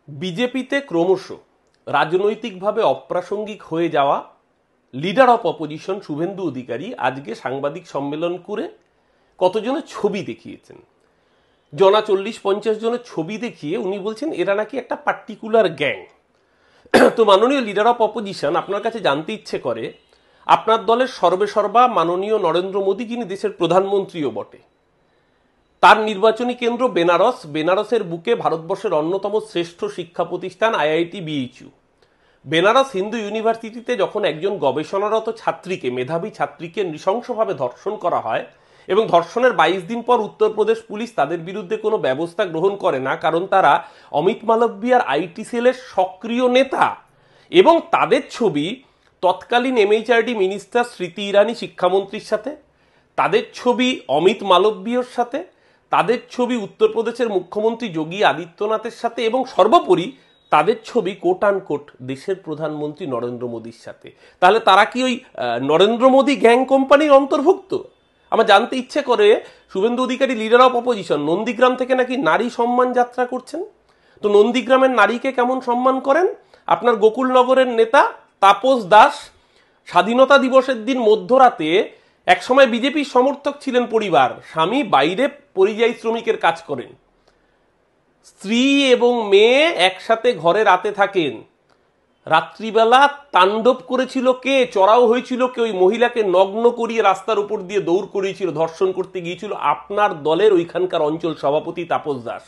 বিজেপিতে ক্রমশ রাজনৈতিকভাবে অপ্রাসঙ্গিক হয়ে যাওয়া leader of opposition Suvendu Adhikari আজকে সাংবাদিক সম্মেলন করে কতজনের ছবি দেখিয়েছেন। জনা 40-50 জনের ছবি দেখিয়ে উনি বলছেন এরা নাকি একটা পার্টিকুলার গ্যাং। তো মাননীয় লিডার অফ অপোজিশন, আপনার কাছে জানতে ইচ্ছে করে আপনার দলের সর্বেসর্বা মাননীয় নরেন্দ্র মোদী, যিনি দেশের প্রধানমন্ত্রীও বটে, তার নির্বাচনী কেন্দ্র বেনারস, বেনারসের বুকে ভারতবর্ষের অন্যতম শ্রেষ্ঠ শিক্ষা প্রতিষ্ঠান আইআইটি বিএইচইউ। বেনারস হিন্দু ইউনিভার্সিটিতে যখন একজন গবেষণারত ছাত্রীকে, মেধাবী ছাত্রীকে নৃশংসভাবে ধর্ষণ করা হয় এবং ধর্ষণের 22 দিন পর উত্তরপ্রদেশ পুলিশ তাদের বিরুদ্ধে কোনো ব্যবস্থা গ্রহণ করে না, কারণ তারা অমিত মালব্যিয়ার আইটি সেলের সক্রিয় নেতা, এবং তাদের ছবি তৎকালীন এমএইচআরডি মিনিস্টার স্মৃতি ইরানি শিক্ষামন্ত্রীর সাথে, তাদের ছবি অমিত মালব্যর সাথে, তাদের ছবি উত্তরপ্রদেশের মুখ্যমন্ত্রী যোগী আদিত্যনাথের সাথে, এবং সর্বোপরি তাদের ছবি কোট অ্যান্ড কোট দেশের প্রধানমন্ত্রী নরেন্দ্র মোদীর সাথে। তাহলে তারা কি ওই নরেন্দ্র মোদী গ্যাং কোম্পানির অন্তর্ভুক্ত? আমার জানতে ইচ্ছে করে, Suvendu Adhikari leader of opposition Nandigram থেকে নাকি নারী সম্মান যাত্রা করছেন। তো নন্দীগ্রামের নারীকে কেমন সম্মান করেন? আপনার গোকুলনগরের নেতা তাপস দাস স্বাধীনতা দিবসের দিন মধ্যরাতে, একসময় বিজেপির সমর্থক ছিলেন পরিবার, স্বামী বাইরে পরিযায়ী শ্রমিকের কাজ করেন, স্ত্রী এবং মেয়ে একসাথে ঘরে রাতে থাকেন, রাত্রিবেলা তাণ্ডব করেছিল কে, চড়াও হয়েছিল কে, ওই মহিলাকে নগ্ন করিয়ে রাস্তার উপর দিয়ে দৌড় করিয়েছিল, ধর্ষণ করতে গিয়েছিল আপনার দলের ওইখানকার অঞ্চল সভাপতি তাপস দাস।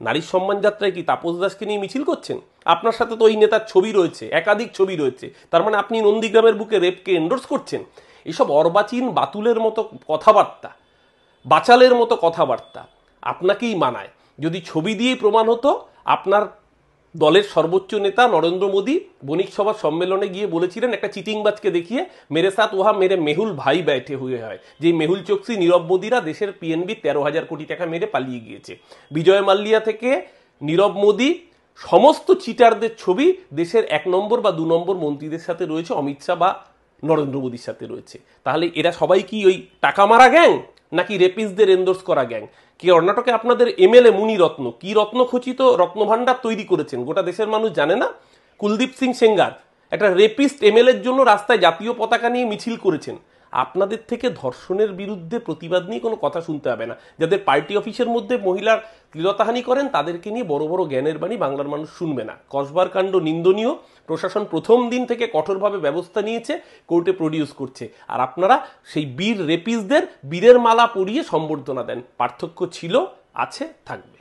নারীর সম্মান যাত্রায় কি তাপস দাসকে নিয়ে মিছিল করছেন? আপনার সাথে তো ওই নেতার ছবি রয়েছে, একাধিক ছবি রয়েছে, তার মানে আপনি নন্দীগ্রামের বুকে রেপকে এন্ডোর্স করছেন। এসব অর্বাচীন বাতুলের মতো কথাবার্তা, বাচালের মতো কথাবার্তা আপনাকেই মানায়? যদি ছবি দিয়েই প্রমাণ হতো, আপনার দলের সর্বোচ্চ নেতা নরেন্দ্র মোদী বণিক সভার সম্মেলনে গিয়ে বলেছিলেন একটা চিটিংবাজকে দেখিয়ে, মেরে সাথ ওহা মেরে মেহুল ভাই ব্যাঠে হুয়ে হয়, যে মেহুল চোকসি, নীরব মোদীরা দেশের পিএনবি 13,000 কোটি টাকা মেরে পালিয়ে গিয়েছে। বিজয় মাল্লিয়া থেকে নীরব মোদী, সমস্ত চিটারদের ছবি দেশের 1 নম্বর বা 2 নম্বর মন্ত্রীদের সাথে রয়েছে, অমিত শাহ বা নরেন্দ্র মোদীর সাথে রয়েছে। তাহলে এরা সবাই কি ওই টাকা মারা গ্যাং, নাকি রেপিসদের এন্ডোর্স করা গ্যাং? কি কর্ণাটকে আপনাদের এমএলএ মুনিরত্ন কি রত্নখচিত রত্নভাণ্ডার তৈরি করেছেন গোটা দেশের মানুষ জানে না? কুলদীপ সিং সেঙ্গার একটা রেপিস্ট এমএলএর জন্য রাস্তায় জাতীয় পতাকা নিয়ে মিছিল করেছেন। আপনাদের থেকে ধর্ষণের বিরুদ্ধে প্রতিবাদ নিয়ে কোনো কথা শুনতে হবে না। যাদের পার্টি অফিসের মধ্যে মহিলার শ্লীলতাহানি করেন তাদেরকে নিয়ে বড় বড় জ্ঞানের বাণী বাংলার মানুষ শুনবে না। কসবার কাণ্ড নিন্দনীয়, প্রশাসন প্রথম দিন থেকে কঠোরভাবে ব্যবস্থা নিয়েছে, কোর্টে প্রডিউস করছে, আর আপনারা সেই বীর রেপিসদের বীরের মালা পরিয়ে সম্বর্ধনা দেন। পার্থক্য ছিল, আছে, থাকবে।